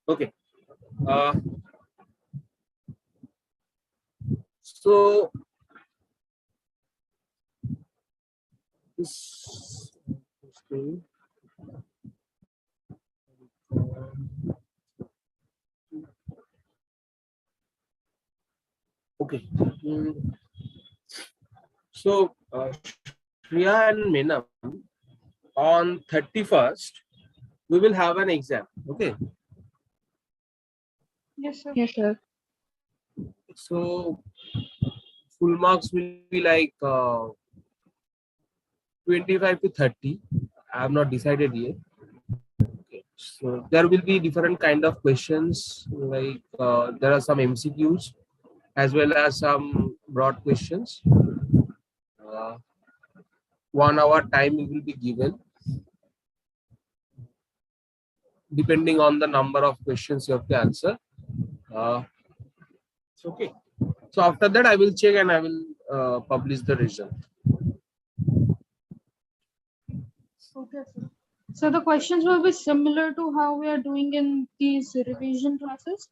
Okay. So this. Okay. So Shreya and Menam, on 31st, we will have an exam. Okay. Yes, sir. Yes, sir. So full marks will be like 25 to 30. I have not decided yet. Okay. So there will be different kind of questions. Like there are some MCQs as well as some broad questions. 1 hour time will be given depending on the number of questions you have to answer. Okay. So after that, I will check and I will publish the result. Okay, sir. So the questions will be similar to how we are doing in these revision classes.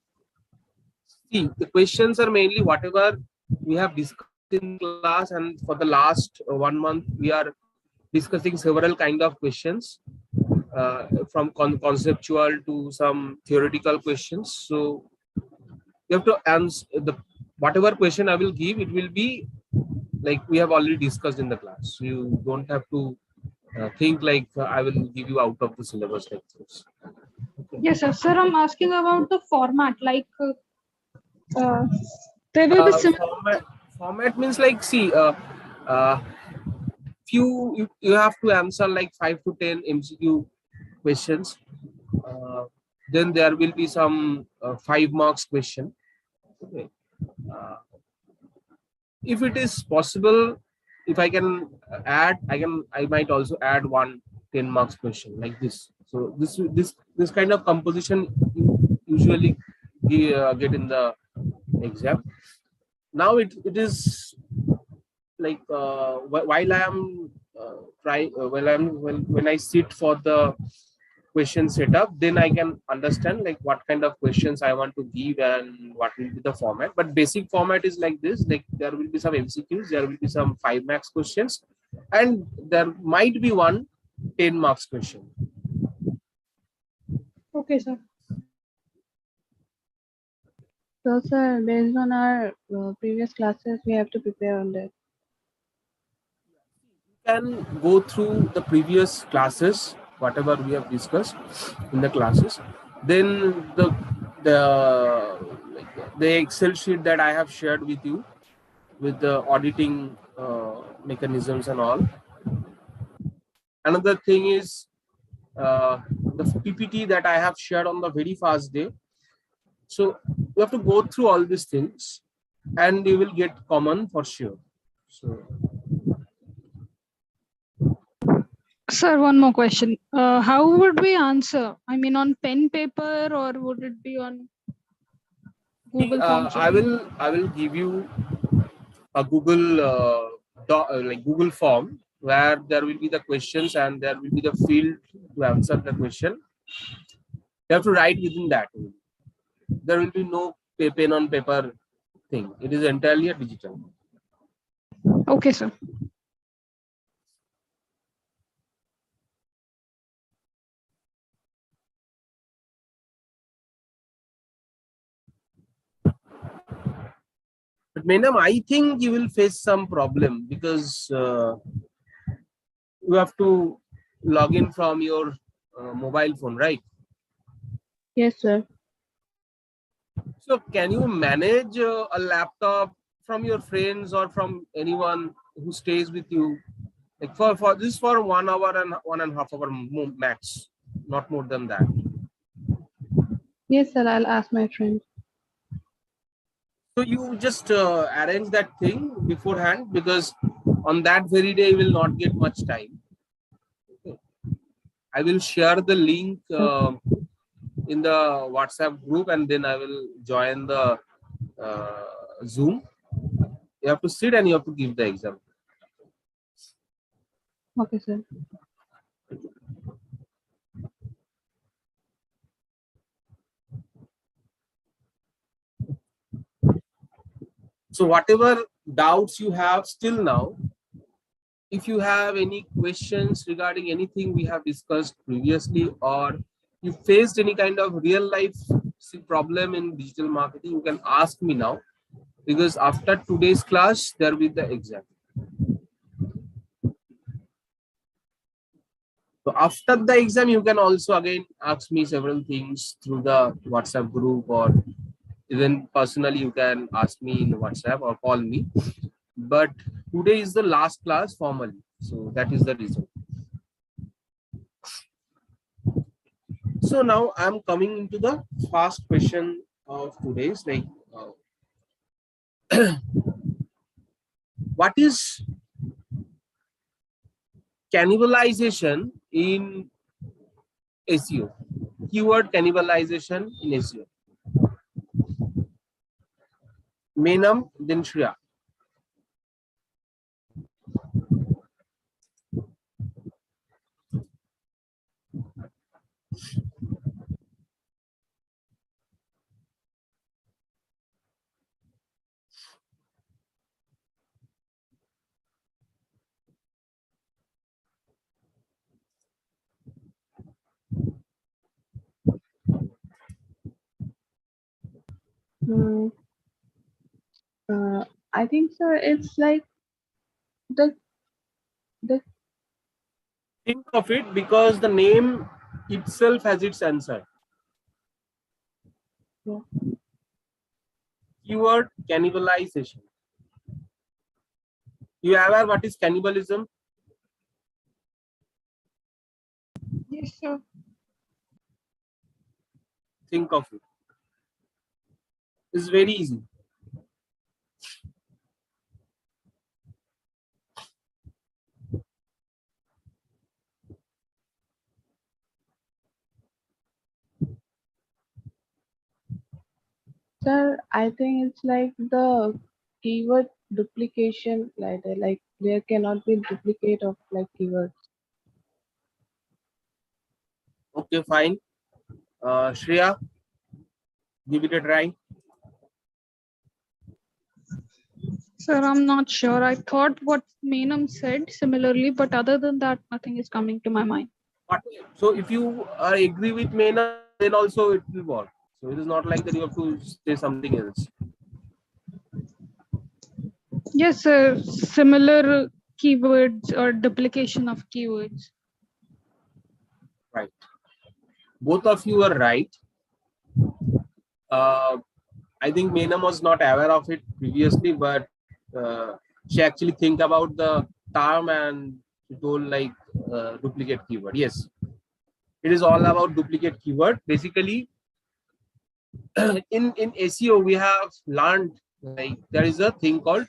See, the questions are mainly whatever we have discussed in class, and for the last 1 month, we are discussing several kind of questions, from conceptual to some theoretical questions. So you have to answer the whatever question I will give. It will be like we have already discussed in the class. So you don't have to think like I will give you out of the syllabus like this. Yes, sir. Sir, I'm asking about the format. Like, there will be similar. Format means like, see, uh, you have to answer like 5 to 10 MCQ questions. Then there will be some 5 marks question. Okay. If it is possible, if I can add, I might also add 10 marks question like this. So this kind of composition you usually get in the exam. Now it is like while I am when I sit for the question setup, then I can understand like what kind of questions I want to give and what will be the format. But basic format is like this: like there will be some MCQs, there will be some 5 marks questions, and there might be 10 marks question. Okay, sir. So, sir, based on our previous classes, we have to prepare on that. Can go through the previous classes, whatever we have discussed in the classes. Then the Excel sheet that I have shared with you with the auditing mechanisms and all. Another thing is the PPT that I have shared on the very first day. So you have to go through all these things and you will get common for sure. So Sir, one more question. How would we answer? I mean, on pen paper or would it be on Google Forms? I will give you a Google like Google form where there will be the questions and there will be the field to answer the question. You have to write within that. There will be no pen on paper thing. It is entirely a digital. Okay, sir. But Menam, I think you will face some problem because you have to log in from your mobile phone, right? Yes, sir. So can you manage a laptop from your friends or from anyone who stays with you? Like for this for 1 hour and 1.5 hour max, not more than that. Yes, sir. I'll ask my friend. So you just arrange that thing beforehand because on that very day you will not get much time. Okay. I will share the link in the WhatsApp group and then I will join the Zoom. You have to sit and you have to give the exam. Okay, sir. So whatever doubts you have still now, if you have any questions regarding anything we have discussed previously, or you faced any kind of real life problem in digital marketing, you can ask me now, because after today's class there will be the exam. So after the exam you can also again ask me several things through the WhatsApp group, or even personally you can ask me in WhatsApp or call me. But today is the last class formally, so that is the reason. So now I'm coming into the first question of today's, like what is cannibalization in SEO? Keyword cannibalization in SEO. Menam, then Shreya. Hmm. I think, sir, it's like the Think of it, because the name itself has its answer. Yeah. Keyword cannibalization. You are aware what is cannibalism? Yes, sir. Think of it. It's very easy. Sir, I think it's like the keyword duplication, like there cannot be duplicate of like keywords. Okay, fine. Shreya, give it a try. Sir, I'm not sure. I thought what Menam said similarly, but other than that, nothing is coming to my mind. So if you agree with Mena, then also it will work. So it is not like that you have to say something else. Yes, sir. Similar keywords or duplication of keywords. Right. Both of you are right. I think Mena was not aware of it previously, but she actually think about the term and she told like duplicate keyword. Yes, it is all about duplicate keyword. Basically, in SEO we have learned like there is a thing called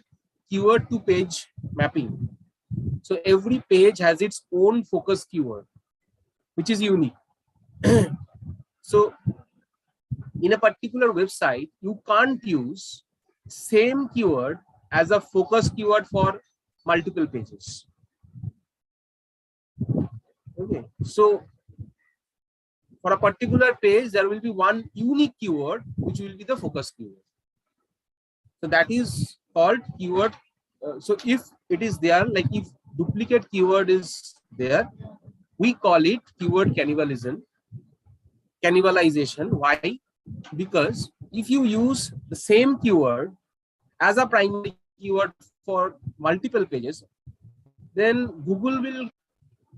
keyword to page mapping. So every page has its own focus keyword, which is unique. So in a particular website, you can't use same keyword as a focus keyword for multiple pages. Okay, so for a particular page, there will be one unique keyword which will be the focus keyword. So that is called keyword. So if it is there, like if duplicate keyword is there, we call it keyword cannibalism. Cannibalization. Why? Because if you use the same keyword as a primary keyword for multiple pages, then Google will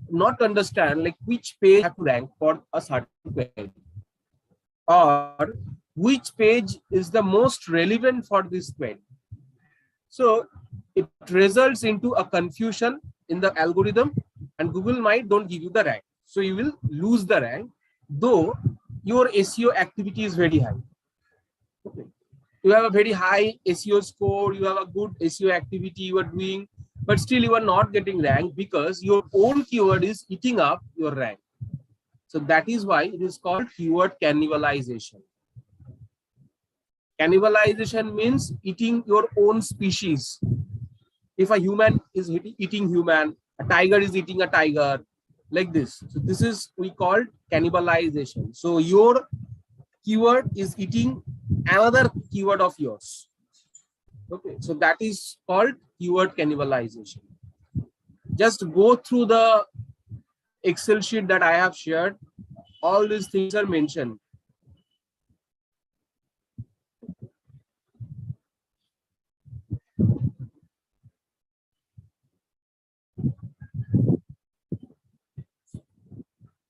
not understand like which page have to rank for a certain query, or which page is the most relevant for this query. So it results into a confusion in the algorithm, and Google might don't give you the rank. So you will lose the rank, though your SEO activity is very high. Okay. You have a very high SEO score, you have a good SEO activity you are doing, but still you are not getting ranked because your own keyword is eating up your rank. So that is why it is called keyword cannibalization. Cannibalization means eating your own species. If a human is eating human, a tiger is eating a tiger, like this. So this is we call cannibalization. So your keyword is eating another keyword of yours. Okay, so that is called keyword cannibalization. Just go through the Excel sheet that I have shared. All these things are mentioned.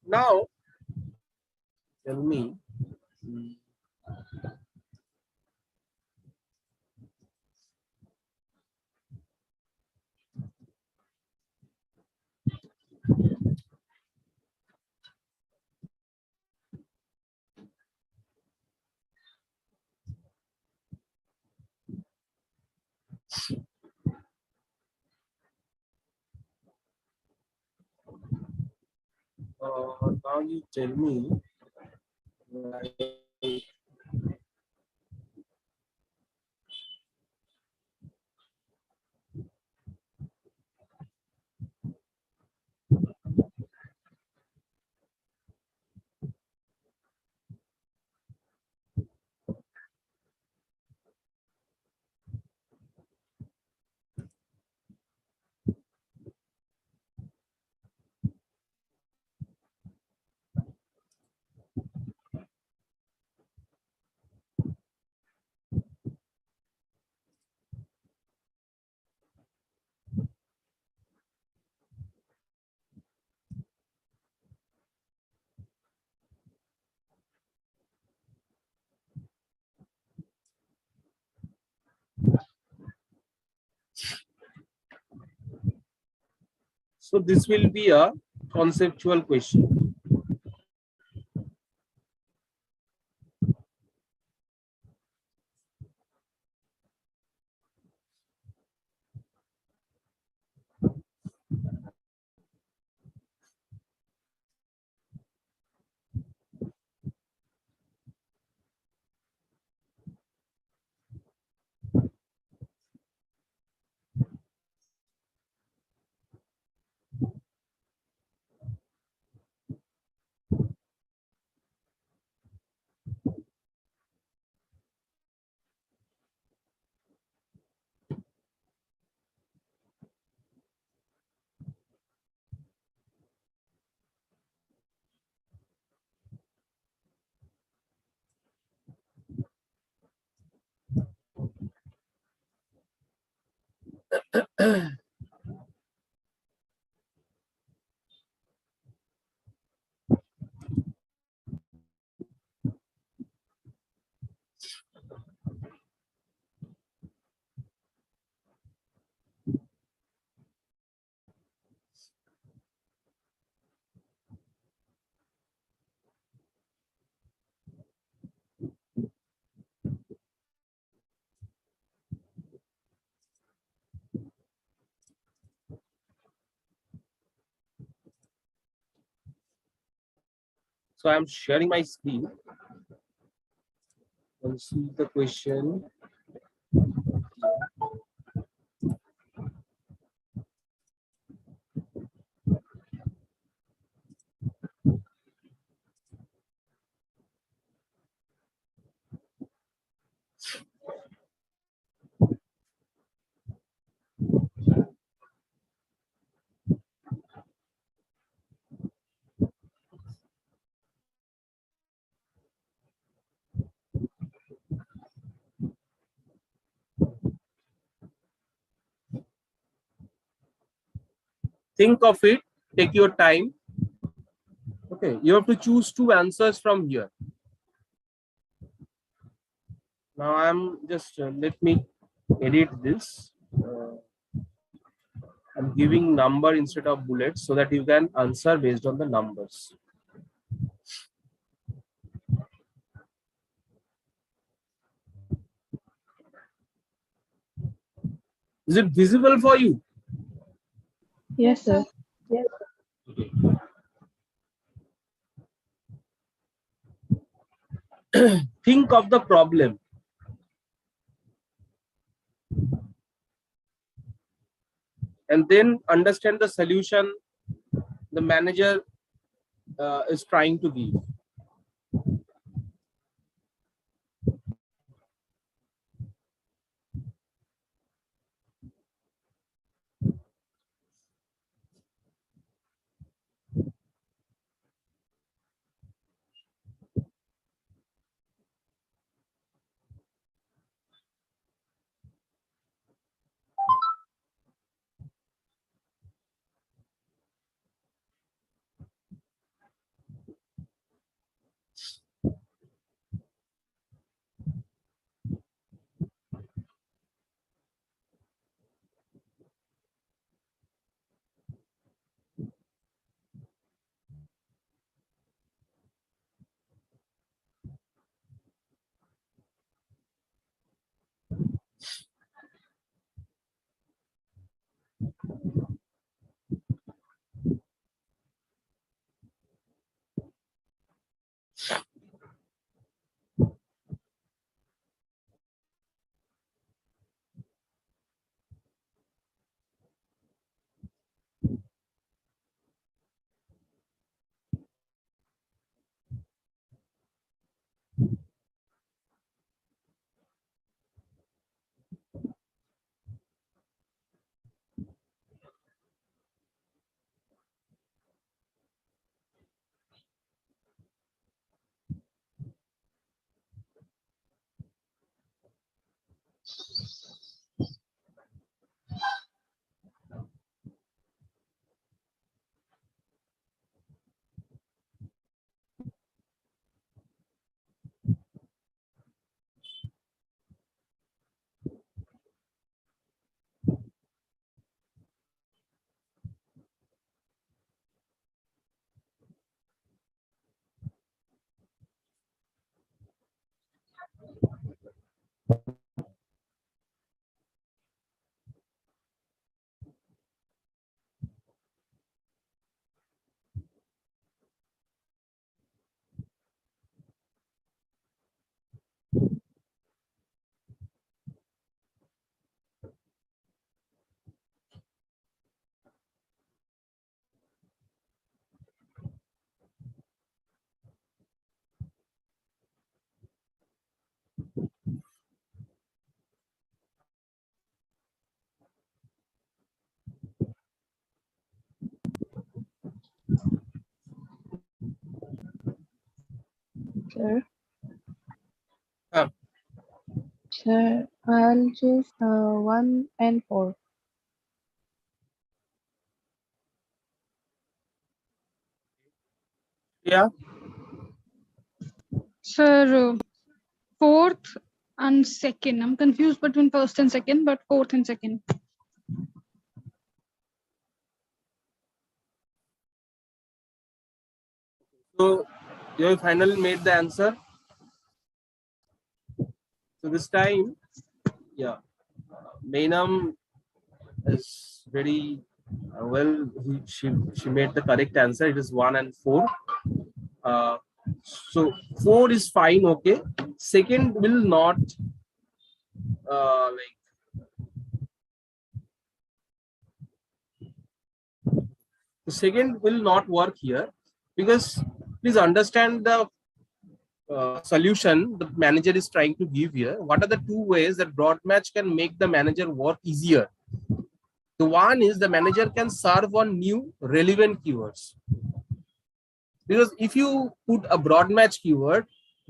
Now, tell me. Now you tell me. Like, so this will be a conceptual question. So I'm sharing my screen and see the question. Think of it, take your time. Okay, you have to choose two answers from here. Now I'm just, let me edit this. I'm giving number instead of bullets so that you can answer based on the numbers. Is it visible for you? Yes, sir. Yes. Think of the problem. And then understand the solution the manager is trying to give. Sir. Uh, Sir, I'll choose 1 and 4. yeah. Sir, fourth and second. I'm confused between first and second, but fourth and second. So you have finally made the answer. So this time, yeah, Mainam is very well. She made the correct answer. It is 1 and 4. Uh, so 4 is fine. Okay. Second will not like. The second will not work here because please understand the solution the manager is trying to give here. What are the two ways that broad match can make the manager work easier? The one is the manager can serve on new relevant keywords. Because if you put a broad match keyword,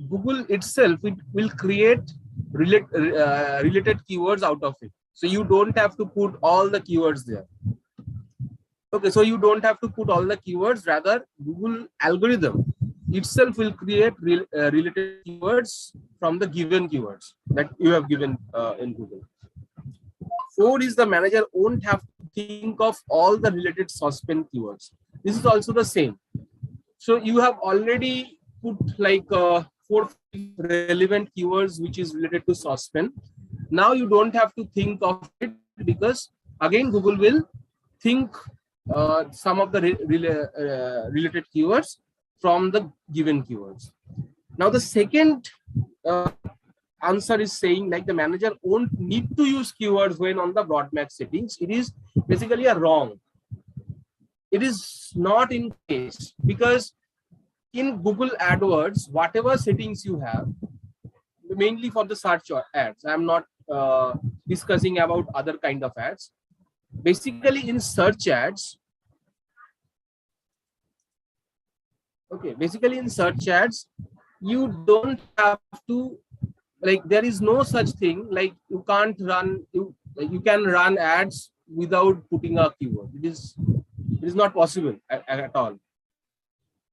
Google itself it will create related keywords out of it. So you don't have to put all the keywords there. Okay, so you don't have to put all the keywords. Rather, Google algorithm itself will create related keywords from the given keywords that you have given in Google. 4 is the manager won't have to think of all the related suspend keywords. This is also the same. So you have already put like 4 relevant keywords which is related to suspend. Now you don't have to think of it because again Google will think some of the related keywords from the given keywords. Now the second answer is saying like the manager won't need to use keywords when on the broad match settings. It is basically a wrong. It is not in case because in Google AdWords, whatever settings you have, mainly for the search ads, I'm not discussing about other kind of ads. Basically in search ads, okay, basically in search ads, you don't have to like there is no such thing like you can't run you can run ads without putting a keyword. It is not possible at all.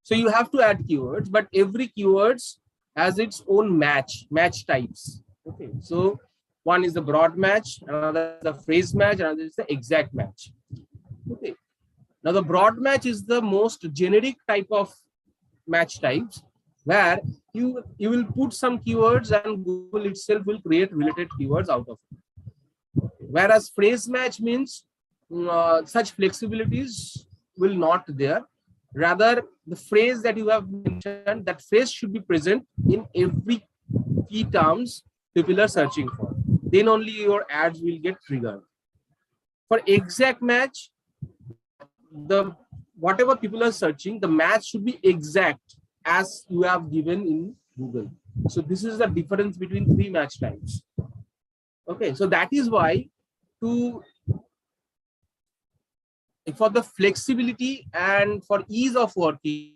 So you have to add keywords, but every keywords has its own match types. Okay, so one is the broad match, another is the phrase match, another is the exact match. Okay, now the broad match is the most generic type of match types where you will put some keywords and Google itself will create related keywords out of it. Whereas phrase match means such flexibilities will not there. Rather, the phrase that you have mentioned, that phrase should be present in every key terms people are searching for. Then only your ads will get triggered. For exact match, the whatever people are searching, the match should be exact as you have given in Google. So this is the difference between three match types. Okay, so that is why to for the flexibility and for ease of working,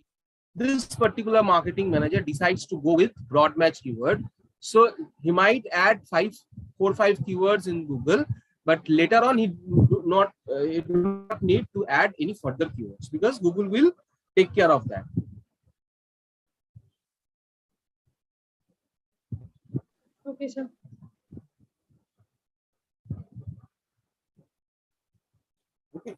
this particular marketing manager decides to go with broad match keyword. So he might add 4 or 5 keywords in Google, but later on he do not need to add any further keywords because Google will take care of that. Okay, sir. Okay.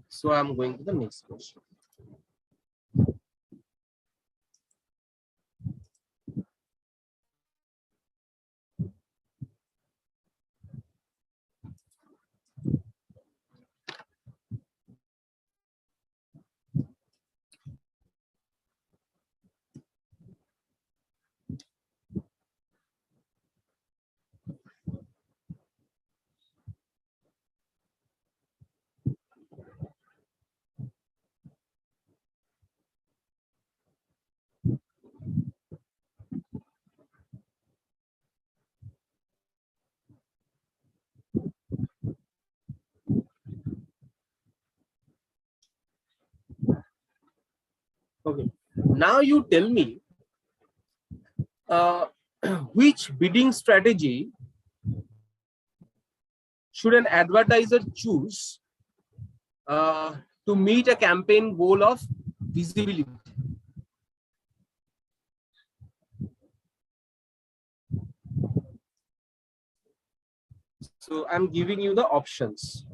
So I'm going to the next question. Okay. Now you tell me which bidding strategy should an advertiser choose to meet a campaign goal of visibility? So I'm giving you the options.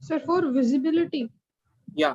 Sir, for visibility. Yeah.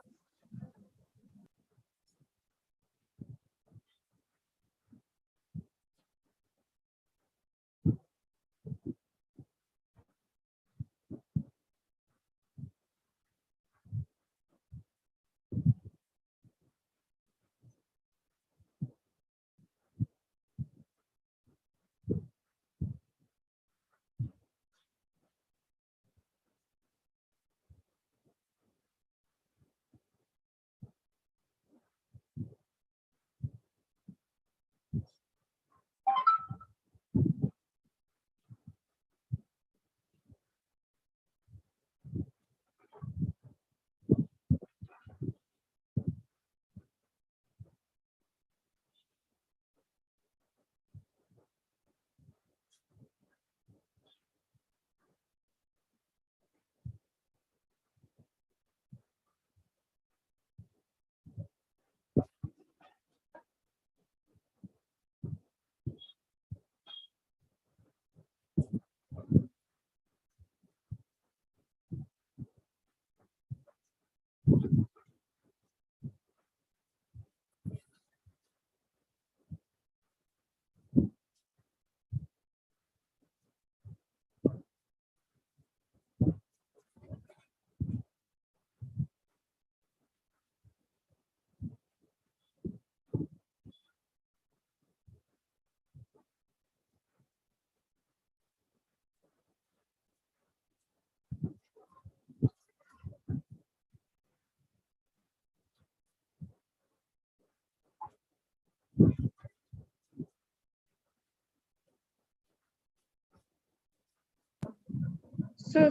So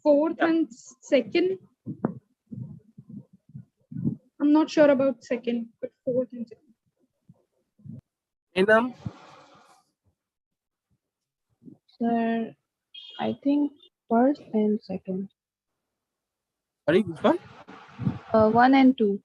fourth Yeah. and second. I'm not sure about second, but fourth and second. Enam, Sir, I think first and second. sorry, which one? 1 and 2.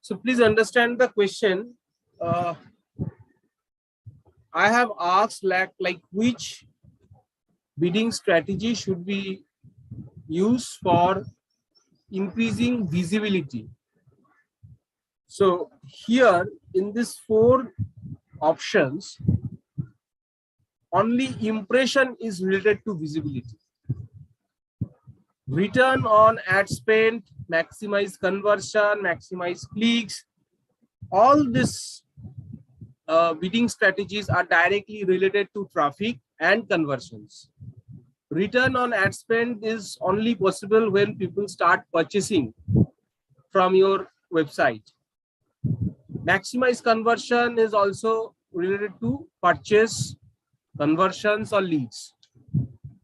So please understand the question. I have asked like which bidding strategy should be used for increasing visibility. So here in these four options, only impression is related to visibility. Return on ad spend, maximize conversion, maximize clicks, all these bidding strategies are directly related to traffic and conversions. Return on ad spend is only possible when people start purchasing from your website. Maximize conversion is also related to purchase, conversions or leads.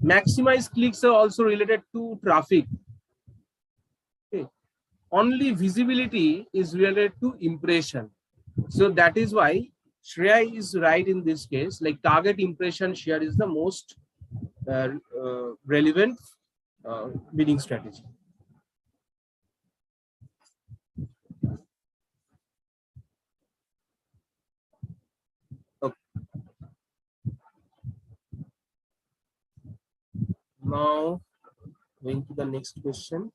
Maximize clicks are also related to traffic. Okay. Only visibility is related to impression. So that is why Shreya is right in this case. Like target impression share is the most relevant bidding strategy. Okay. Now going to the next question.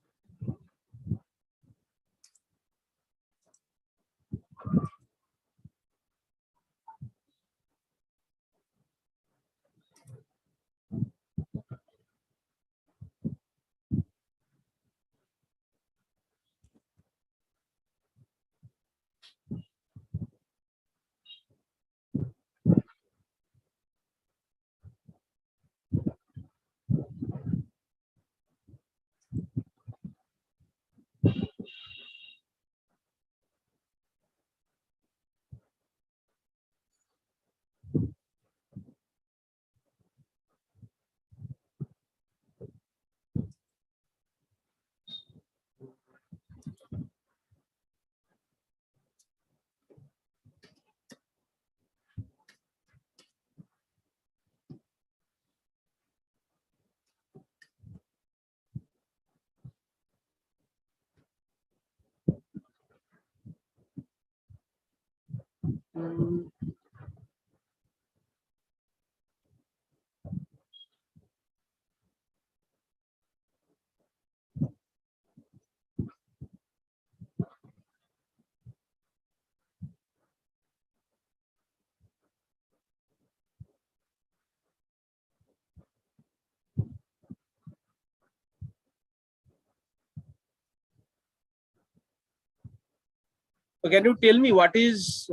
So can you tell me what is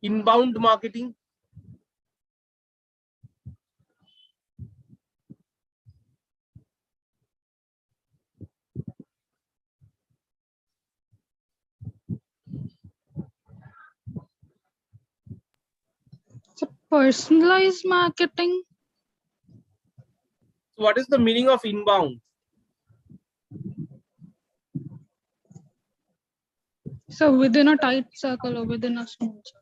inbound marketing? So personalized marketing. So what is the meaning of inbound? So within a tight circle or within a small circle.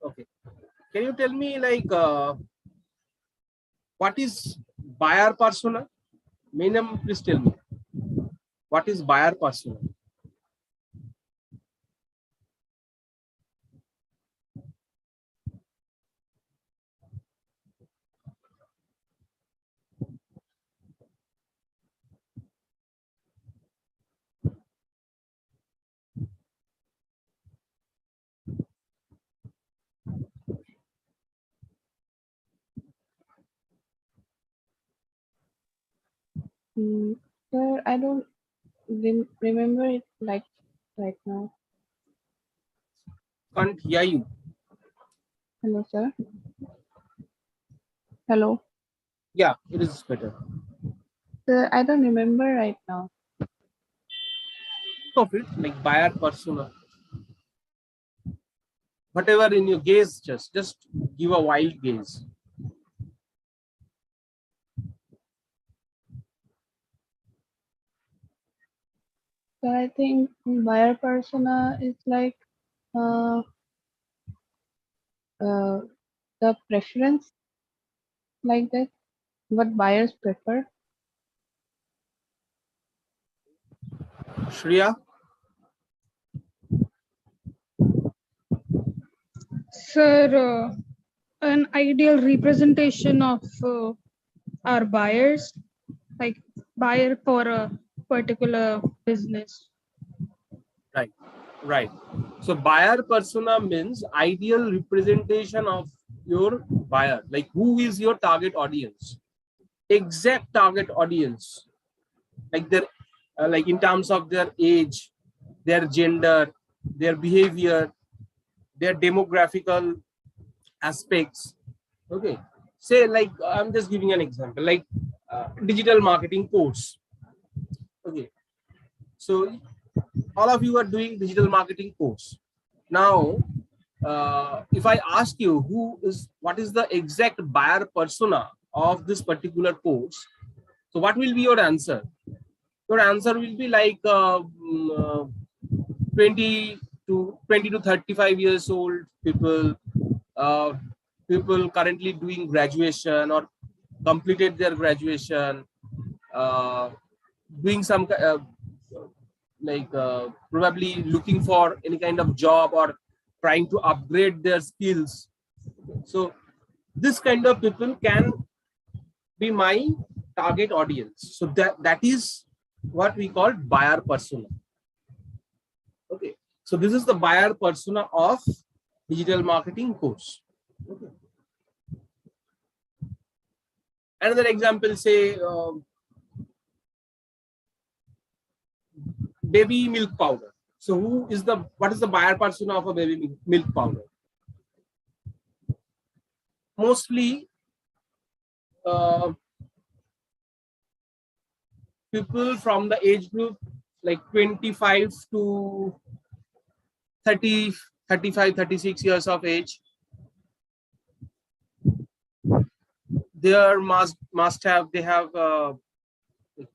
Okay. Can you tell me like what is buyer persona? Minimum, please tell me. What is buyer persona? Sir, I don't remember it like right now. Can't hear you. Hello, sir. Hello. Yeah, it is better. Sir, I don't remember right now. Of it, like buyer persona. Whatever in your gaze, just give a wild gaze. So I think buyer persona is like uh, the preference, like that, what buyers prefer. Shreya? Sir, an ideal representation of our buyers, like buyer for a particular business. Right, right. So buyer persona means ideal representation of your buyer. Like who is your target audience? Exact target audience. Like their, like in terms of their age, their gender, their behavior, their demographical aspects. Okay. Say like I'm just giving an example, like digital marketing course. Okay. So all of you are doing digital marketing course. Now, if I ask you what is the exact buyer persona of this particular course, so what will be your answer? Your answer will be like 20 to 35 years old people, uh, people currently doing graduation or completed their graduation, uh, doing some probably looking for any kind of job or trying to upgrade their skills. So this kind of people can be my target audience. So that is what we call buyer persona. Okay. So this is the buyer persona of digital marketing course. Okay. Another example, say baby milk powder. So what is the buyer persona of a baby milk powder? Mostly people from the age group like 25 to 30, 35, 36 years of age. They have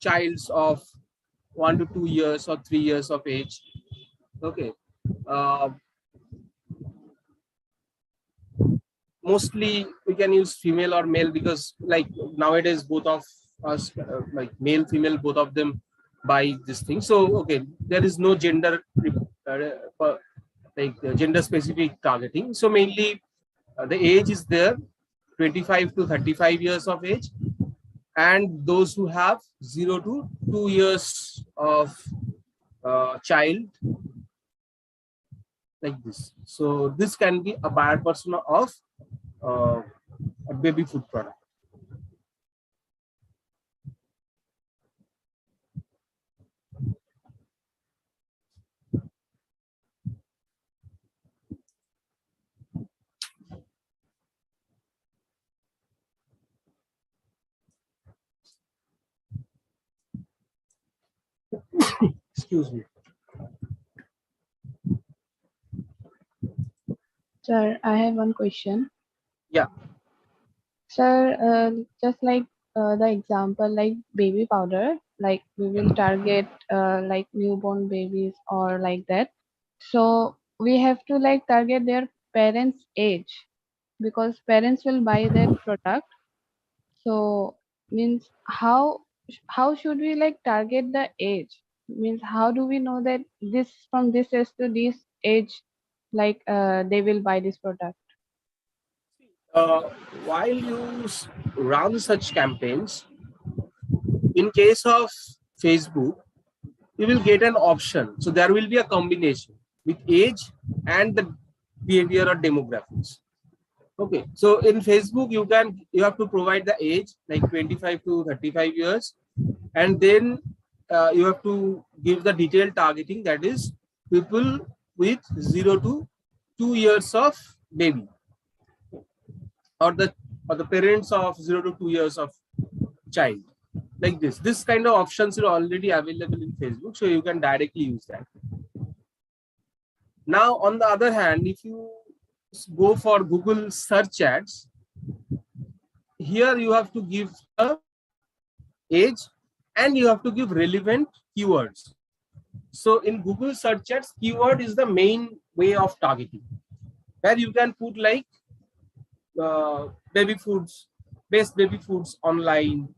childs of 1 to 2 years or 3 years of age. Okay. Uh, Mostly we can use female or male because like nowadays both of us like male female both of them buy this thing. So okay, there is no gender gender specific targeting. So mainly the age is there, 25 to 35 years of age, and those who have 0 to 2 years of child, like this. So this can be a buyer persona of uh, a baby food product. Excuse me. Sir, I have one question. Yeah. Sir, just like the example, like baby powder, like we will target like newborn babies or like that. So we have to like target their parents' age because parents will buy that product. So means how should we like target the age? Means how do we know that this from this age to this age, like they will buy this product? Uh, while you run such campaigns, in case of Facebook, you will get an option. So there will be a combination with age and the behavior or demographics. Okay. So in Facebook, you have to provide the age like 25 to 35 years, and then you have to give the detailed targeting, that is people with 0 to 2 years of baby, or the parents of 0 to 2 years of child, like this kind of options are already available in Facebook, so you can directly use that. Now on the other hand, if you go for Google search ads, here you have to give the age and you have to give relevant keywords. So in Google search ads, keyword is the main way of targeting, where you can put like baby foods, best baby foods online,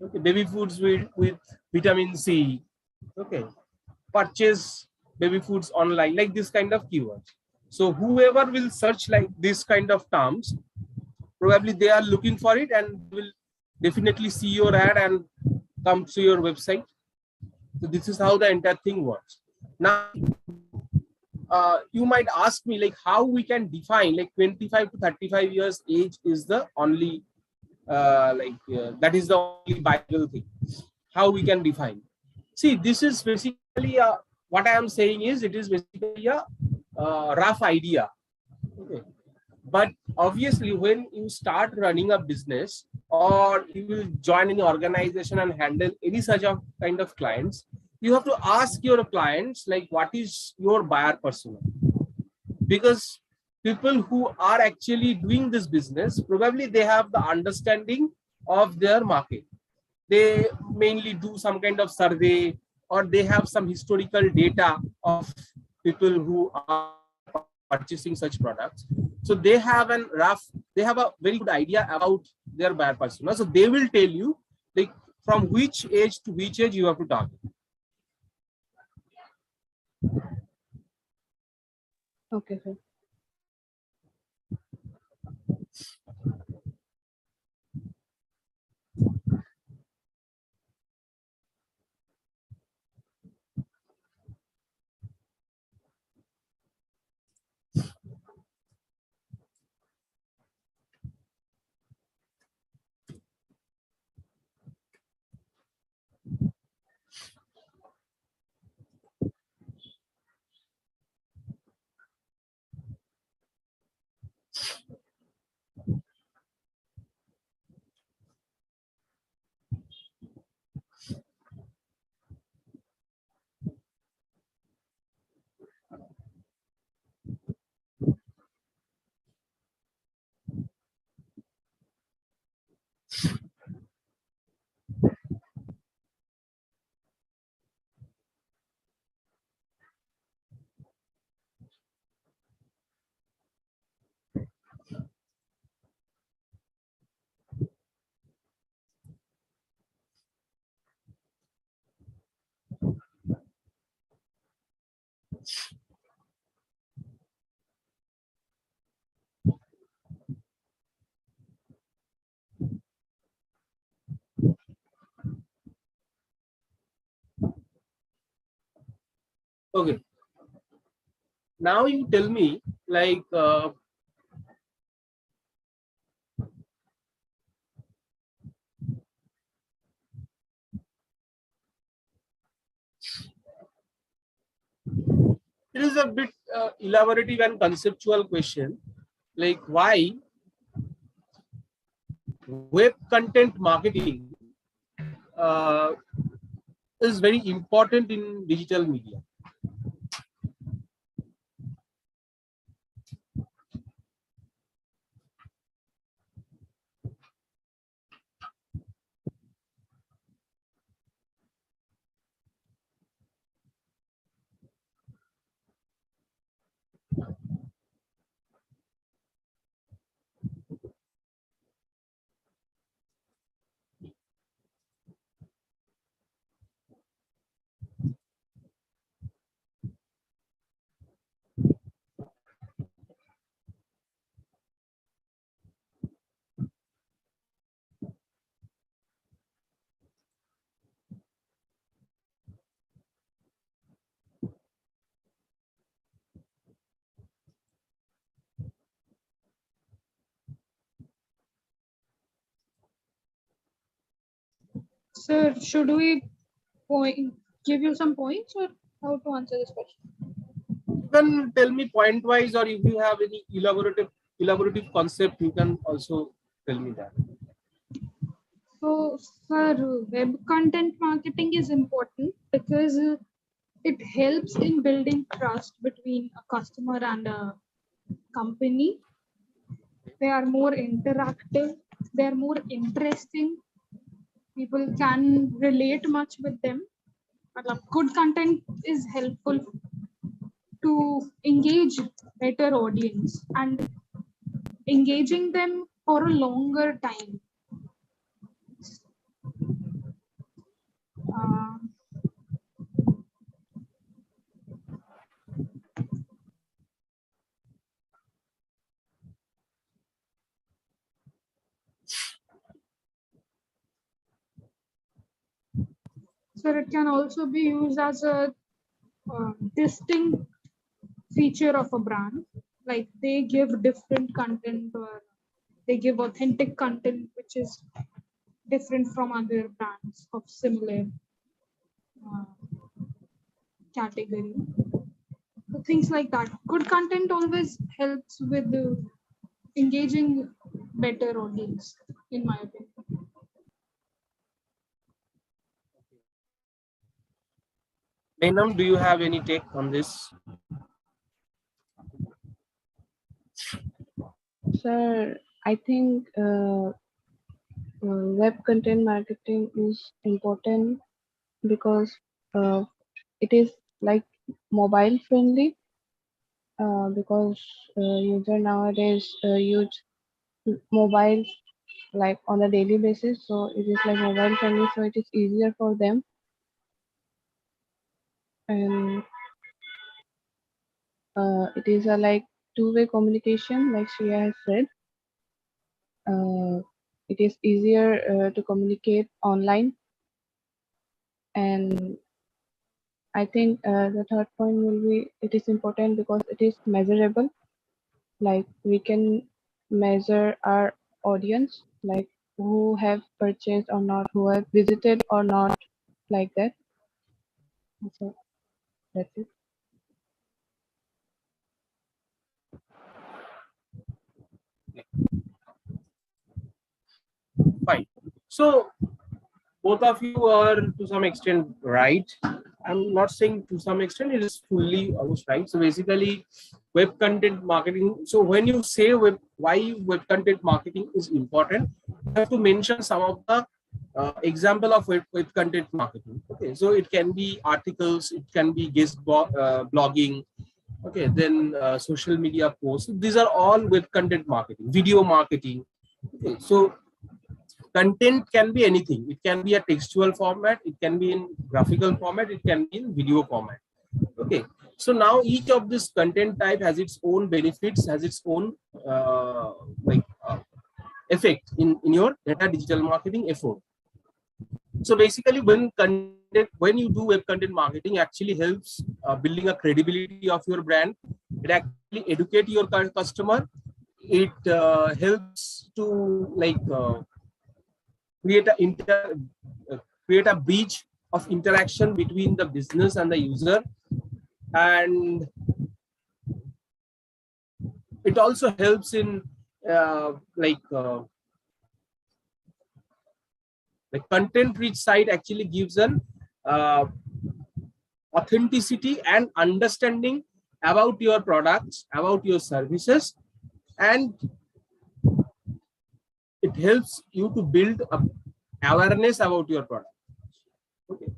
okay, baby foods with vitamin C, okay, purchase baby foods online, like this kind of keywords. So whoever will search like this kind of terms, probably they are looking for it and will definitely see your ad and come to your website. So this is how the entire thing works. Now you might ask me like how we can define like 25 to 35 years age is the only that is the only Bible thing. How we can define? See, this is basically what I am saying is it is basically a rough idea. Okay. But obviously, when you start running a business or you will join any organization and handle any such of kind of clients, you have to ask your clients like what is your buyer persona, because people who are actually doing this business, probably they have the understanding of their market. They mainly do some kind of survey, or they have some historical data of people who are purchasing such products. So they have they have a very good idea about their buyer persona. So they will tell you like from which age to which age you have to target. Okay, sir. Okay. Now you tell me, like, it is a bit elaborative and conceptual question, like why web content marketing uh, is very important in digital media. Sir, should we give you some points or how to answer this question? You can tell me point wise, or if you have any elaborative concept, you can also tell me that. So, sir, web content marketing is important because it helps in building trust between a customer and a company. They are more interactive, they are more interesting. People can relate much with them. Good content is helpful to engage better audience and engaging them for a longer time. Uh, so it can also be used as a distinct feature of a brand. Like they give different content or they give authentic content which is different from other brands of similar uh, category. So things like that. Good content always helps with engaging better audience, in my opinion. Mainam, do you have any take on this? Sir, I think web content marketing is important because it is like mobile friendly because user nowadays use mobiles like on a daily basis, so it is like mobile friendly, so it is easier for them. And it is a like two-way communication, like Shreya has said. It is easier to communicate online. And I think the third point will be it is important because it is measurable. Like we can measure our audience, like who have purchased or not, who have visited or not, like that. So that's it. Fine. So both of you are to some extent right. I'm not saying to some extent, it is fully almost right. So basically, web content marketing. So when you say why web content marketing is important, you have to mention some of the example of web content marketing. Okay, so it can be articles, it can be blogging. Okay, then social media posts. These are all web content marketing, video marketing. Okay, so content can be anything. It can be a textual format, it can be in graphical format, it can be in video format. Okay, so now each of this content type has its own benefits, has its own effect in your data digital marketing effort. So basically, when content when you do web content marketing, actually helps building a credibility of your brand. It actually educate your customer. It helps to like create create a bridge of interaction between the business and the user, and it also helps in uh, like uh, the content rich site actually gives an uh, authenticity and understanding about your products, about your services, and it helps you to build awareness about your product. Okay,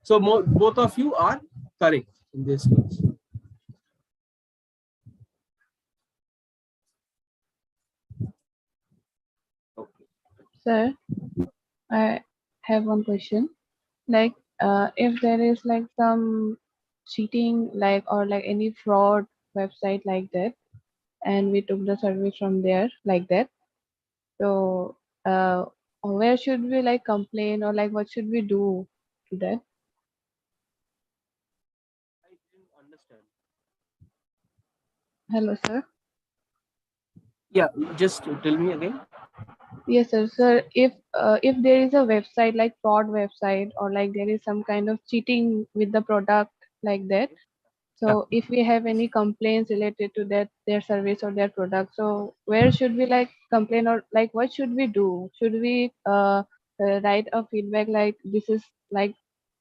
so both of you are correct in this case. Okay. Sir, I have one question. Like, if there is like some cheating, like, or like any fraud website like that, and we took the service from there like that, so where should we like complain, or like what should we do to that? I didn't understand. Hello, sir. Yeah, just tell me again. Yes, sir. Sir, if there is a website like fraud website, or like there is some kind of cheating with the product like that, Yeah. so if we have any complaints related to that, their service or their product, so where should we like complain, or like what should we do? Should we write a feedback like this is like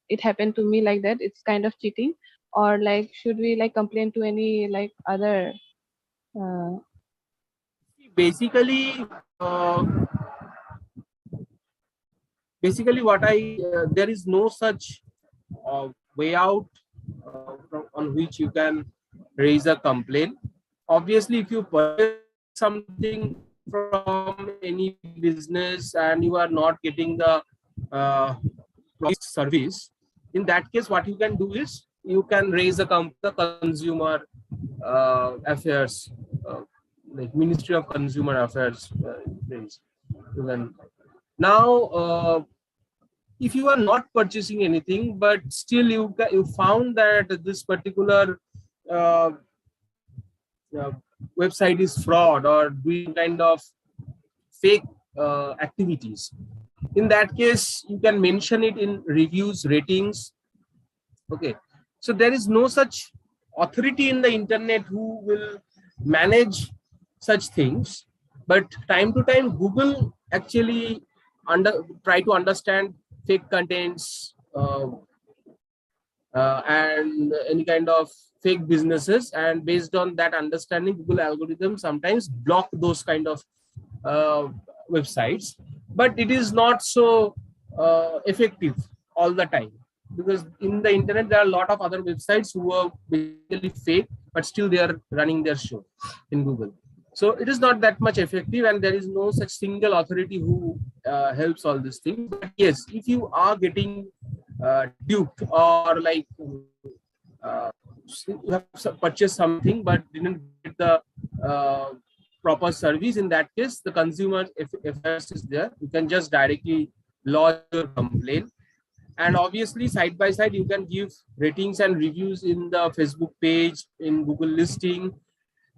it happened to me like that, it's kind of cheating, or like should we like complain to any like other uh, Basically, uh, basically what I there is no such way out on which you can raise a complaint. Obviously, if you purchase something from any business and you are not getting the uh, service, in that case, what you can do is you can raise a the consumer affairs, like Ministry of Consumer Affairs. You can now. If you are not purchasing anything, but still you found that this particular uh, uh, website is fraud or doing kind of fake activities, in that case you can mention it in reviews, ratings. Okay, so there is no such authority in the internet who will manage such things, but time to time Google actually try to understand fake contents and any kind of fake businesses, and based on that understanding, Google algorithm sometimes block those kind of uh, websites, but it is not so effective all the time, because in the internet there are a lot of other websites who are basically fake, but still they are running their show in Google. So it is not that much effective, and there is no such single authority who helps all these things. But yes, if you are getting duped, or like uh, you have purchased something but didn't get the uh, proper service, in that case the consumer affairs is there. You can just directly lodge your complaint, and obviously side by side you can give ratings and reviews in the Facebook page, in Google listing,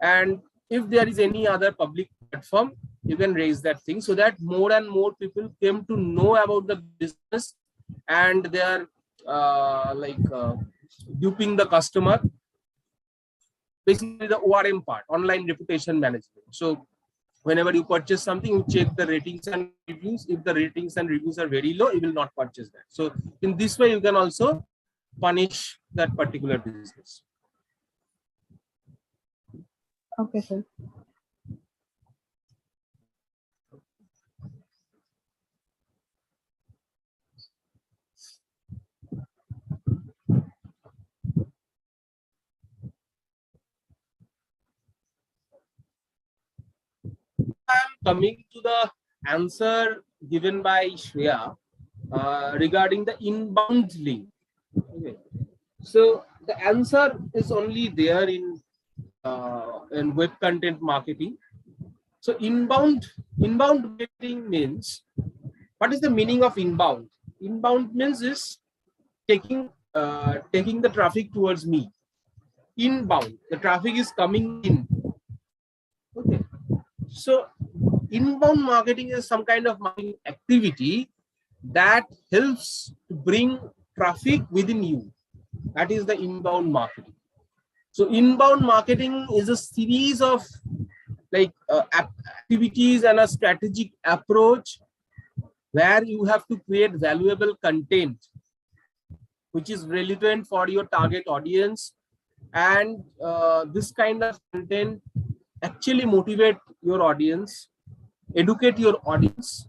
and if there is any other public platform, you can raise that thing, so that more and more people came to know about the business, and they are duping the customer. Basically the ORM part, online reputation management. So whenever you purchase something, you check the ratings and reviews. If the ratings and reviews are very low, you will not purchase that. So in this way you can also punish that particular business. okay, sir. Coming to the answer given by Shreya regarding the inbound link. Okay. So the answer is only there in web content marketing. So inbound marketing means, what is the meaning of inbound? Inbound means is taking the traffic towards me. Inbound, the traffic is coming in. Okay, so inbound marketing is some kind of marketing activity that helps to bring traffic within you. That is the inbound marketing. So inbound marketing is a series of like activities and a strategic approach where you have to create valuable content which is relevant for your target audience, and this kind of content actually motivate your audience, educate your audience,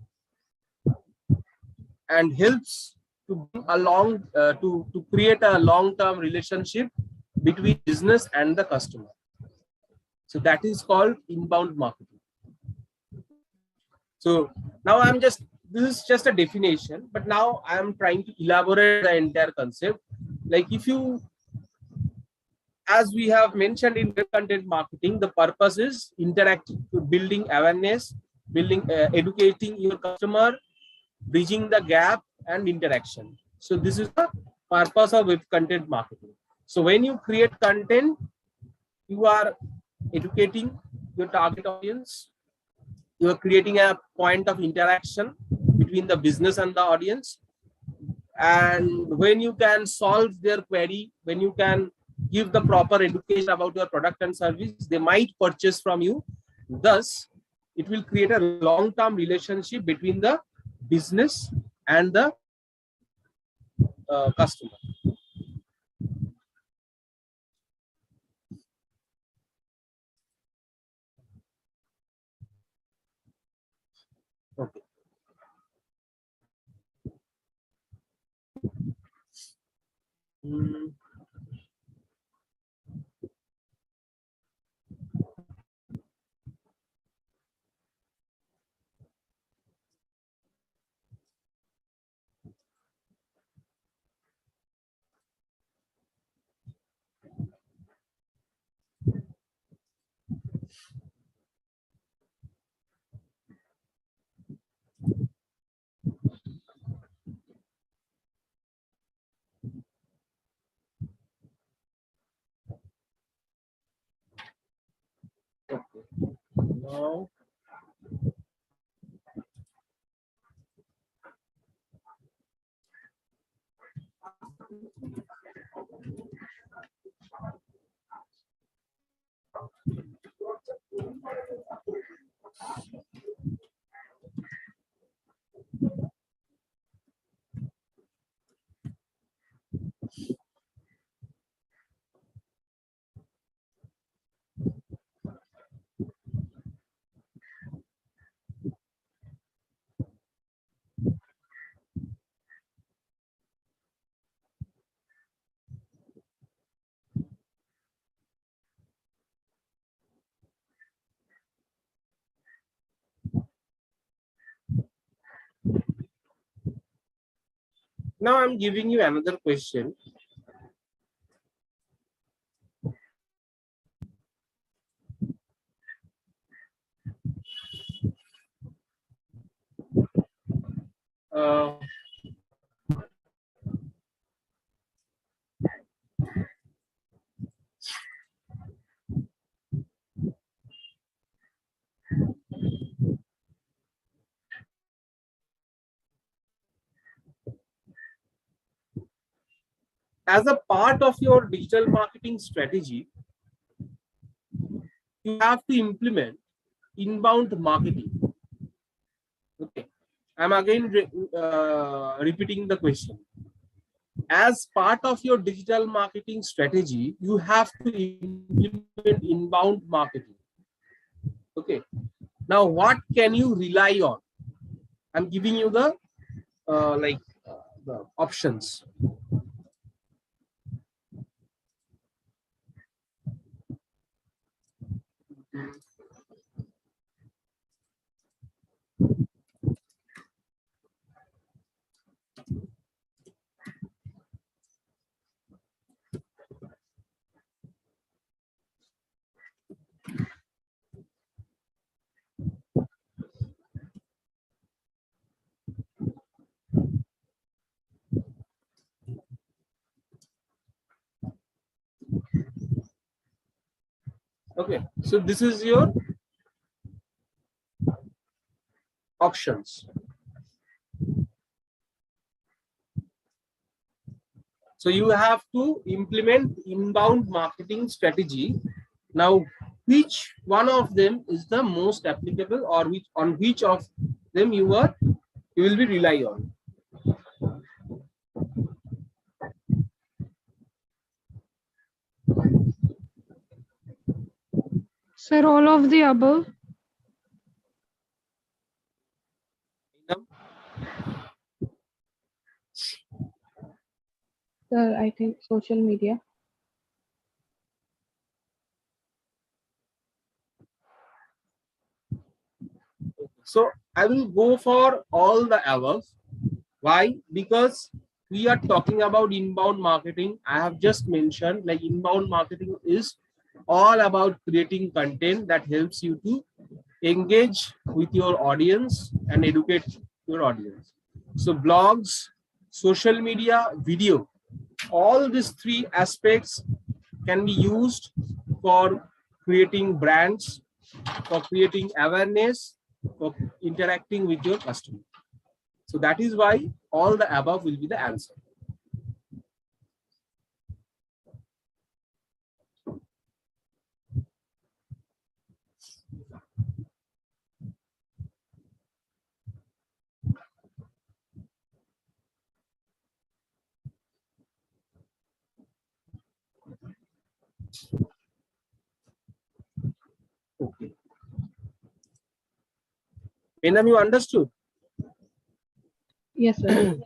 and helps to bring along to create a long-term relationship between business and the customer. So that is called inbound marketing. So now this is just a definition, but now I am trying to elaborate the entire concept. Like as we have mentioned in web content marketing, the purpose is interacting, building awareness, educating your customer, bridging the gap, and interaction. So this is the purpose of web content marketing. So when you create content, you are educating your target audience, you are creating a point of interaction between the business and the audience, and when you can solve their query, when you can give the proper education about your product and service, they might purchase from you. Thus it will create a long-term relationship between the business and the customer. Okay. Okay. Now I'm giving you another question. Uh, as a part of your digital marketing strategy, you have to implement inbound marketing. Okay, I'm again repeating the question. As part of your digital marketing strategy, you have to implement inbound marketing. Okay, now what can you rely on? I'm giving you the the options. Okay, so this is your options. So you have to implement inbound marketing strategy. Now, which one of them is the most applicable, or which of them you will be rely on? Sir, all of the above. Sir, I think social media. So I will go for all the above. Why? Because we are talking about inbound marketing. I have just mentioned like inbound marketing is all about creating content that helps you to engage with your audience and educate your audience. So blogs, social media, video, all these three aspects can be used for creating brands, for creating awareness, for interacting with your customer. So that is why all the above will be the answer. Okay. Enam, you understood? Yes, sir.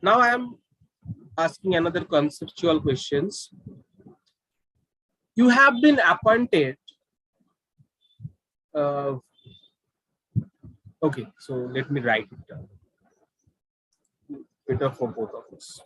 Now I am asking another conceptual questions. You have been appointed. Uh, okay, so let me write it down. Better for both of us.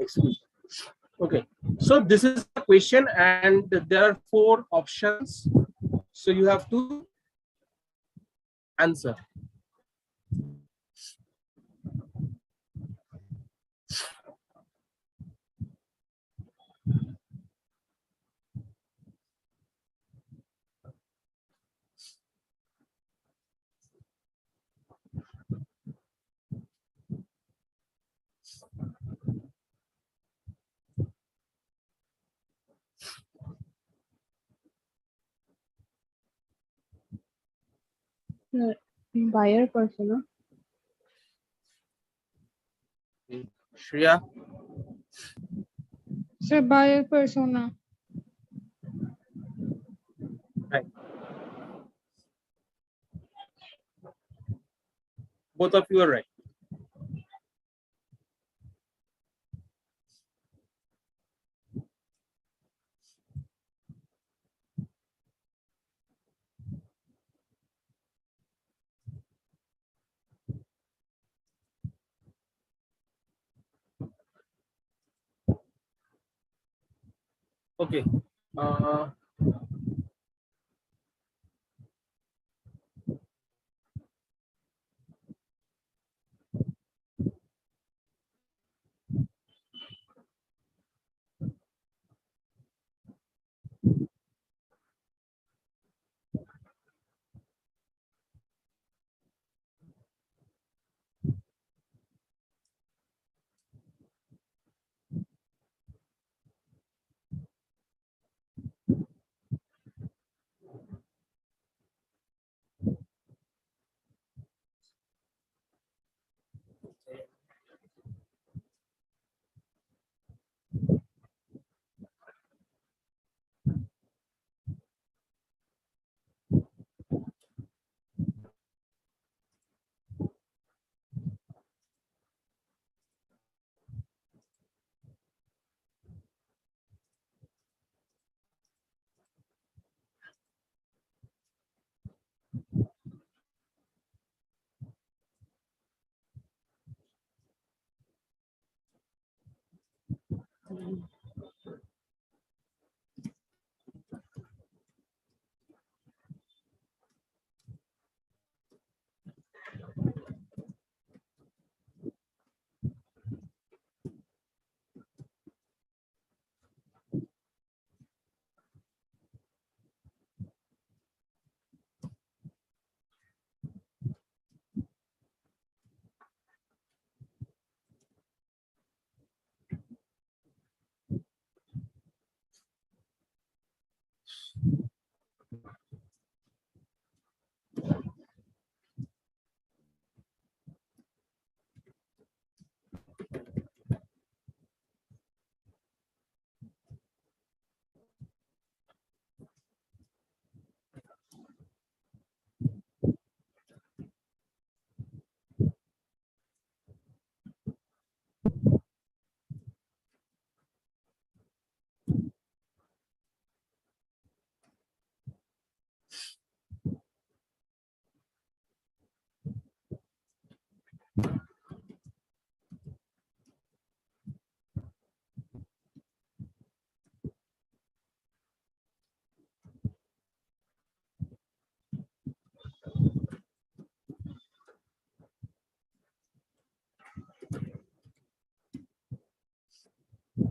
Excuse me. Okay, so this is the question, and there are 4 options. So you have to answer. Buyer persona. Shreya, So buyer persona. right. Both of you are right. Okay. Uh,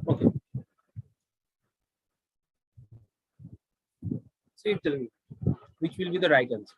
okay. So you tell me which will be the right answer.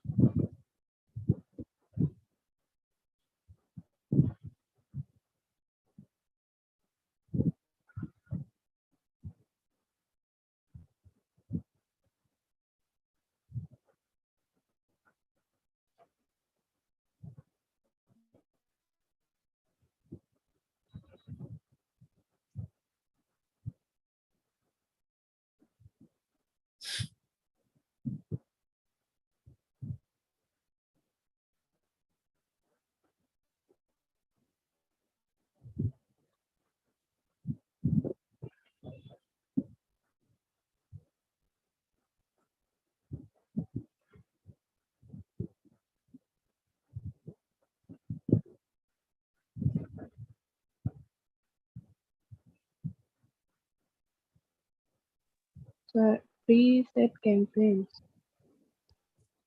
Sir, preset campaigns.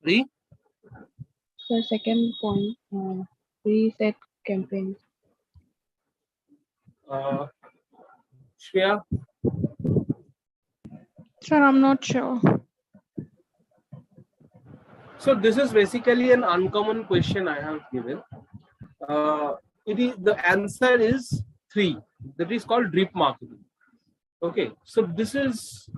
Re? The second point, preset campaigns. Uh, Shreya? Sir, I'm not sure. So this is basically an uncommon question I have given. It is the answer is 3. That is called drip marketing. Okay, so this is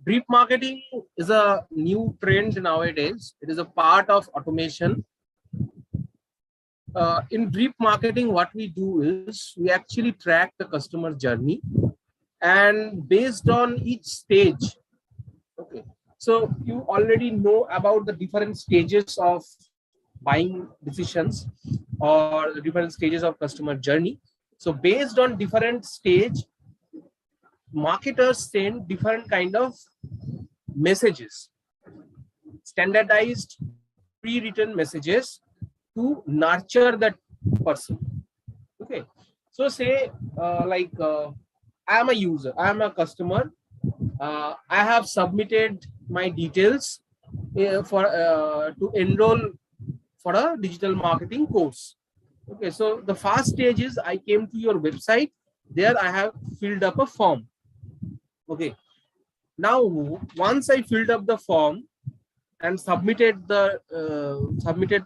drip marketing is a new trend nowadays. It is a part of automation. In drip marketing, what we do is we actually track the customer journey, and based on each stage. Okay, so you already know about the different stages of buying decisions or the different stages of customer journey. So based on different stage, marketers send different kind of messages, standardized pre-written messages to nurture that person. Okay, so say I am a user, I am a customer, I have submitted my details for to enroll for a digital marketing course. Okay, so the first stage is I came to your website. There I have filled up a form. Okay, now once I filled up the form and submitted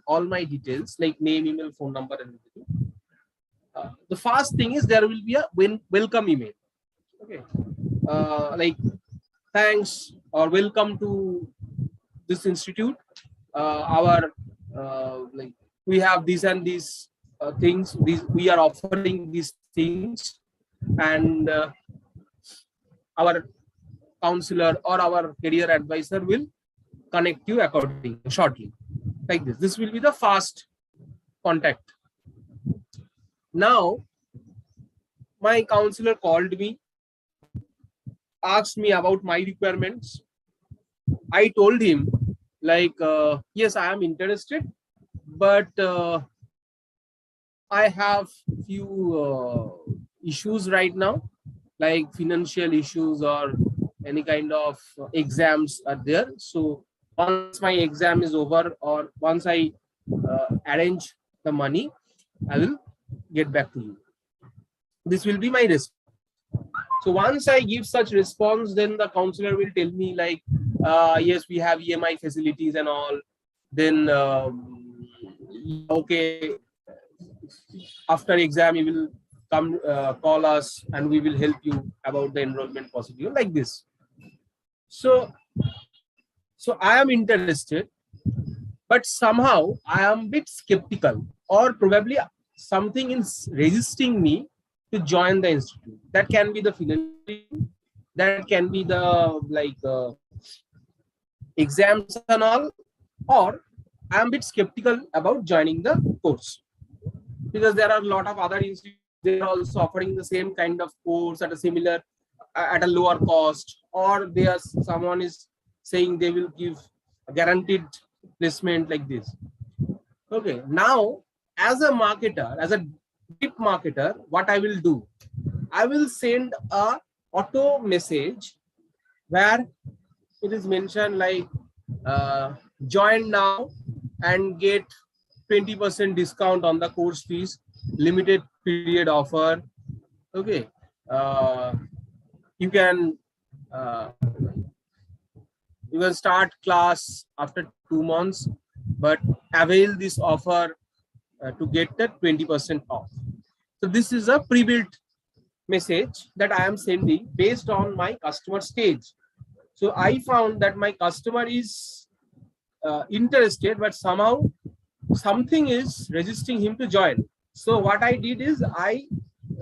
all my details like name, email, phone number, and everything. The first thing is there will be a welcome email. Okay, like thanks or welcome to this institute. Our like we have these and these things. These we are offering these things, and our counselor or our career advisor will connect you accordingly shortly. Like this. This will be the first contact. Now, my counselor called me, asked me about my requirements. I told him, like, yes, I am interested, but I have few issues right now, like financial issues or any kind of exams are there. So once my exam is over or once I arrange the money, I will get back to you. This will be my response. So once I give such response, then the counselor will tell me like, yes, we have EMI facilities and all. Then okay, after exam you will come call us and we will help you about the enrollment procedure, like this. So I am interested, but somehow I am a bit skeptical, or probably something is resisting me to join the institute. That can be the financial, that can be the like exams and all, or I am a bit skeptical about joining the course because there are a lot of other institutes. They are also offering the same kind of course at a similar, at a lower cost, or there someone is saying they will give a guaranteed placement like this. Okay, now as a marketer, as a deep marketer, what I will do, I will send a auto message where it is mentioned like join now and get 20% discount on the course fees, limited period offer. Okay, you can start class after 2 months, but avail this offer to get the 20% off. So this is a pre-built message that I am sending based on my customer stage. So I found that my customer is interested, but somehow something is resisting him to join. So what I did is I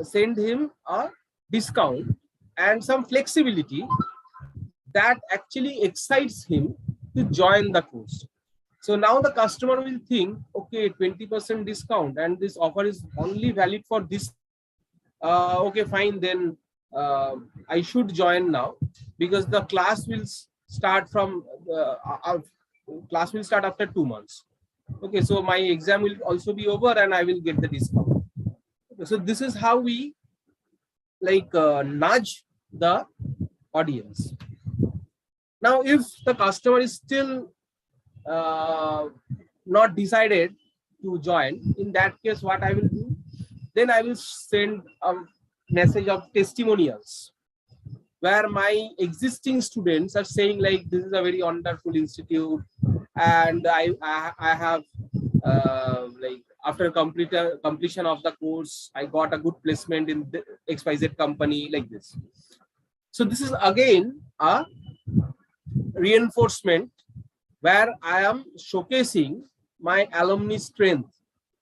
send him a discount and some flexibility that actually excites him to join the course. So now the customer will think, okay, 20% discount and this offer is only valid for this. Okay, fine, then I should join now because the class will start from class will start after 2 months. Okay, so my exam will also be over and I will get the discount. Okay, so this is how we like nudge the audience. Now, if the customer is still not decided to join, in that case, what I will do, then I will send a message of testimonials where my existing students are saying like, this is a very wonderful institute, and I have like after completion of the course, I got a good placement in the XYZ company, like this. So this is again a reinforcement where I am showcasing my alumni strength,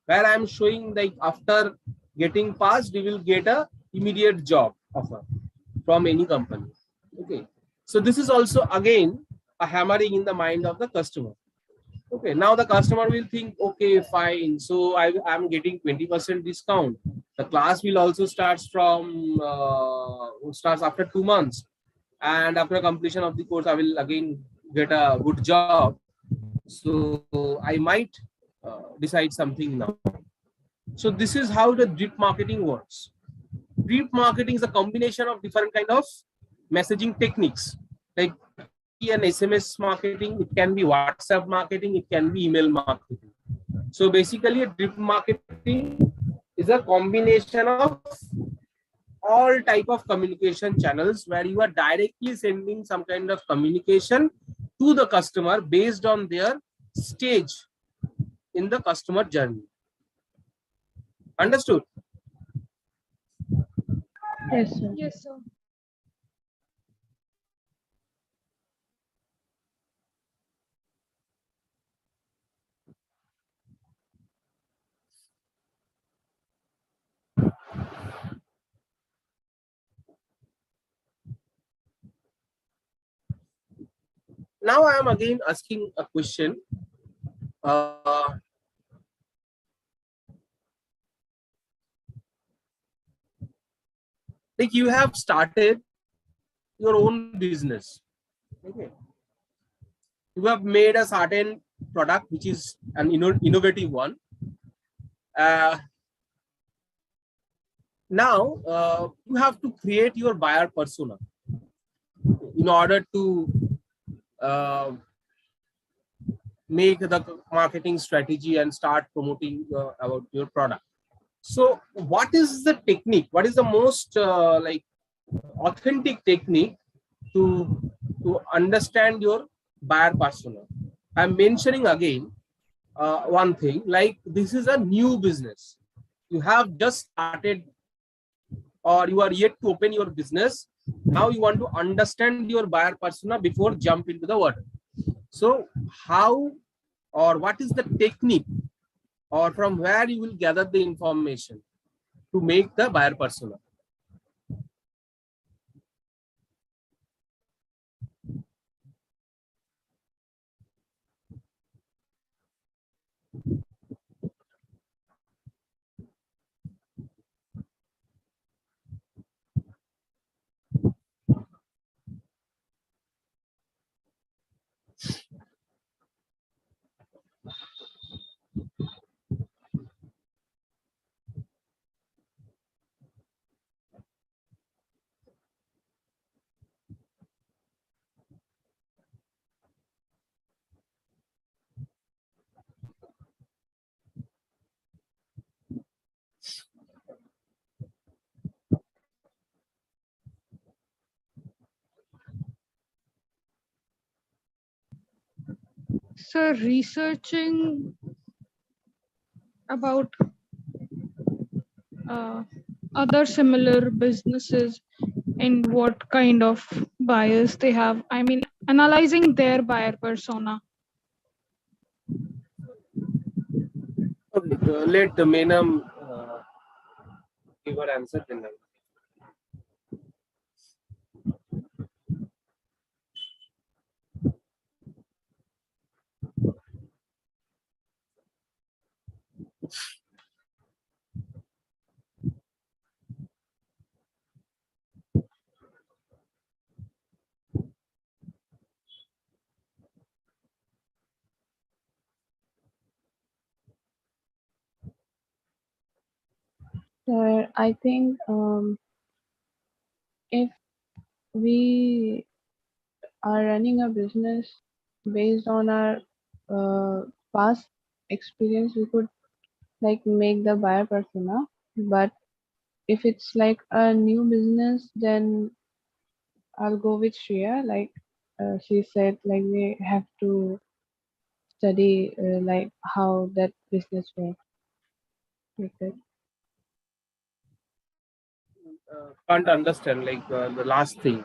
where I am showing like after getting passed, we will get a immediate job offer from any company. Okay, so this is also again a hammering in the mind of the customer. Okay, now the customer will think, okay, fine. So I am getting 20% discount. The class will also starts after 2 months, and after completion of the course, I will again get a good job. So I might decide something now. So this is how the drip marketing works. Drip marketing is a combination of different kind of messaging techniques. Like it can be an SMS marketing, it can be WhatsApp marketing, it can be email marketing. So basically, a drip marketing is a combination of all type of communication channels where you are directly sending some kind of communication to the customer based on their stage in the customer journey. Understood? Yes, sir. Yes, sir. Now I am again asking a question. Like you have started your own business. Okay. You have made a certain product which is an innovative one. Now you have to create your buyer persona in order to uh, make the marketing strategy and start promoting about your product. So what is the technique? What is the most like authentic technique to understand your buyer persona? I'm mentioning again one thing, like this is a new business. You have just started or you are yet to open your business. Now you want to understand your buyer persona before jump into the water. So how or what is the technique or from where you will gather the information to make the buyer persona? So researching about uh, other similar businesses and what kind of buyers they have. I mean, analyzing their buyer persona. Okay, let Menam give her answer then. Sir, I think if we are running a business based on our past experience, we could like make the buyer persona. But if it's like a new business, then I'll go with Shreya. Like she said, like we have to study like how that business works. Like that. Can't understand like the last thing.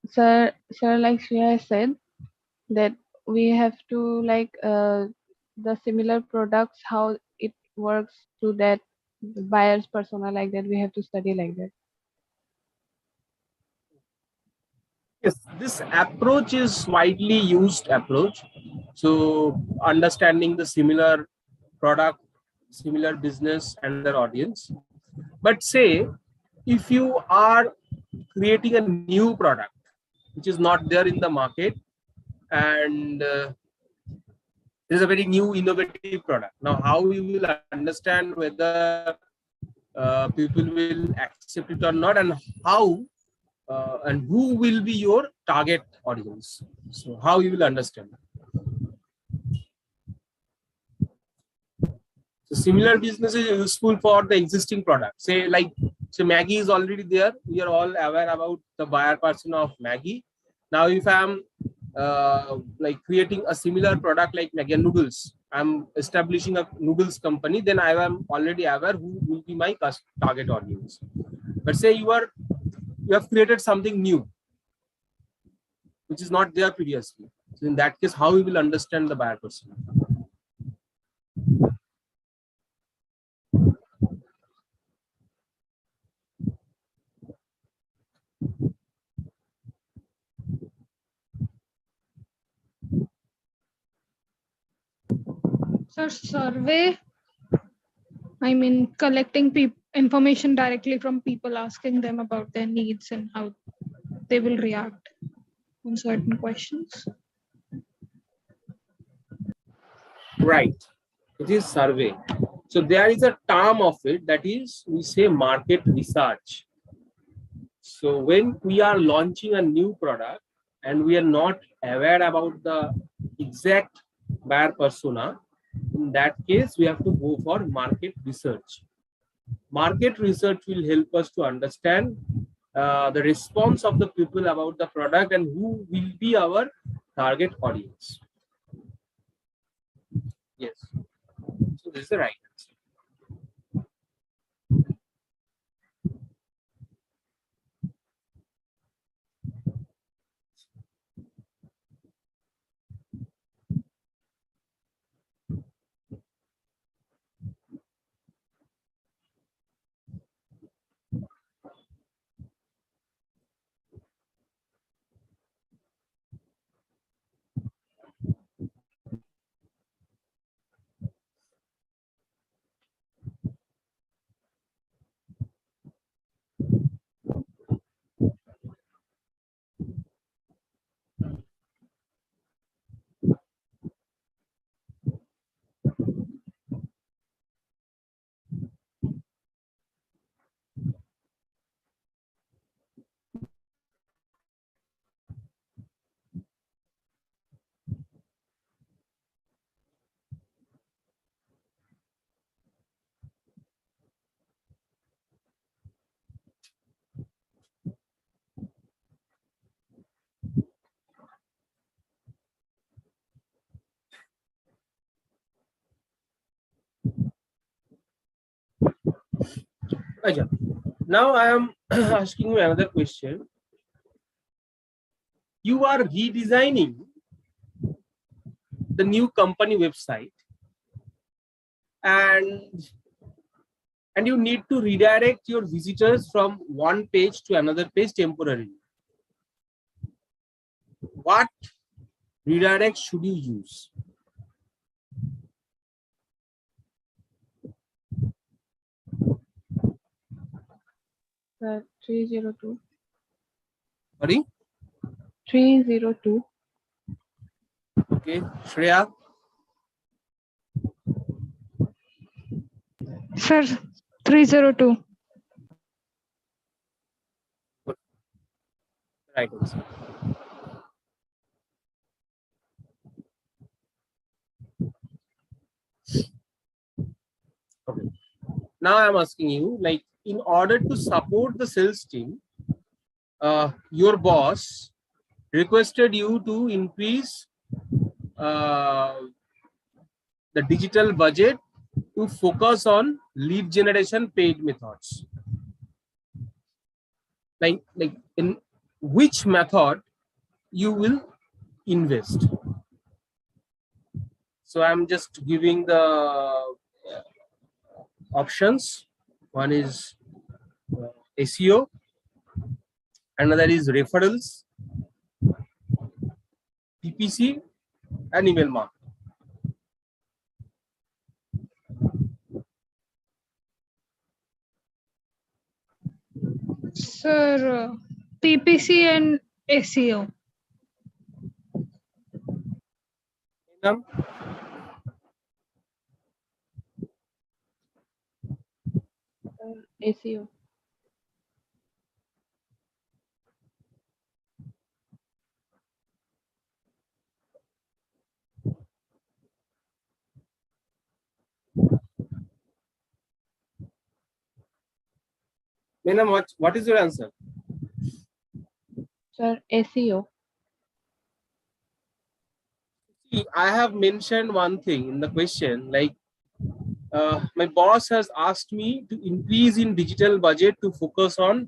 Sir, like Shreya said, that we have to like the similar products, how it works to that buyer's persona, like that. We have to study like that. Yes, this approach is widely used approach. So understanding the similar product, similar business and their audience. But say if you are creating a new product which is not there in the market, and this is a very new innovative product. Now how you will understand whether people will accept it or not, and how and who will be your target audience? So how you will understand? So similar business is useful for the existing product. Say like, so Maggie is already there. We are all aware about the buyer persona of Maggie. Now if I'm like creating a similar product like Maggi noodles, I'm establishing a noodles company, then I am already aware who will be my target audience. But say you have created something new which is not there previously. So in that case, how we will understand the buyer persona? So survey, I mean, collecting information directly from people, asking them about their needs and how they will react on certain questions. Right. It is survey. So there is a term of it, that is, we say market research. So when we are launching a new product and we are not aware about the exact buyer persona, in that case, we have to go for market research. Market research will help us to understand the response of the people about the product and who will be our target audience. Yes. So this is the right answer. Aja. Now I am asking you another question. You are redesigning the new company website, and you need to redirect your visitors from one page to another page temporarily. What redirect should you use? 302. Sorry? 302. Okay, Shreya. Sir, 302. Right answer. Okay. Now I'm asking you, like, in order to support the sales team, your boss requested you to increase the digital budget to focus on lead generation paid methods. Like in which method you will invest? So I'm just giving the options. One is SEO, another is referrals, PPC, and email marketing. Sir, PPC and SEO. Ma'am? SEO. Ma'am, what is your answer? Sir, SEO. See, I have mentioned one thing in the question, like my boss has asked me to increase in digital budget to focus on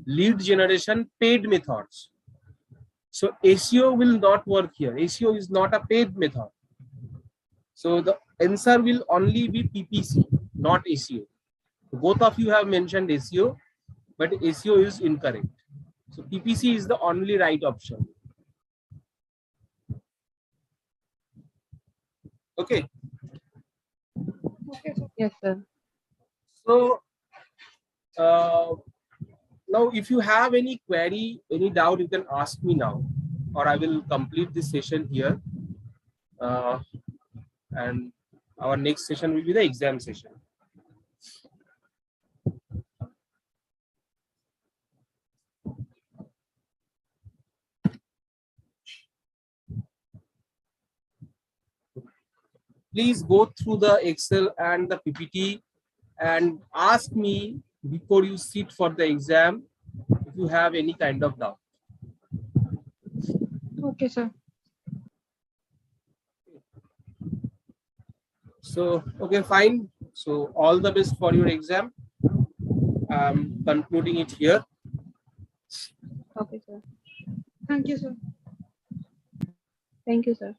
lead generation paid methods. So SEO will not work here. SEO is not a paid method. So the answer will only be PPC, not SEO. Both of you have mentioned SEO, but SEO is incorrect. So PPC is the only right option. Okay. Okay, sir. Yes, sir. So now if you have any query, any doubt, you can ask me now, or I will complete this session here. And our next session will be the exam session. Please go through the Excel and the PPT and ask me before you sit for the exam if you have any kind of doubt. Okay, sir. So, okay, fine. So all the best for your exam. I'm concluding it here. Okay, sir. Thank you, sir. Thank you, sir.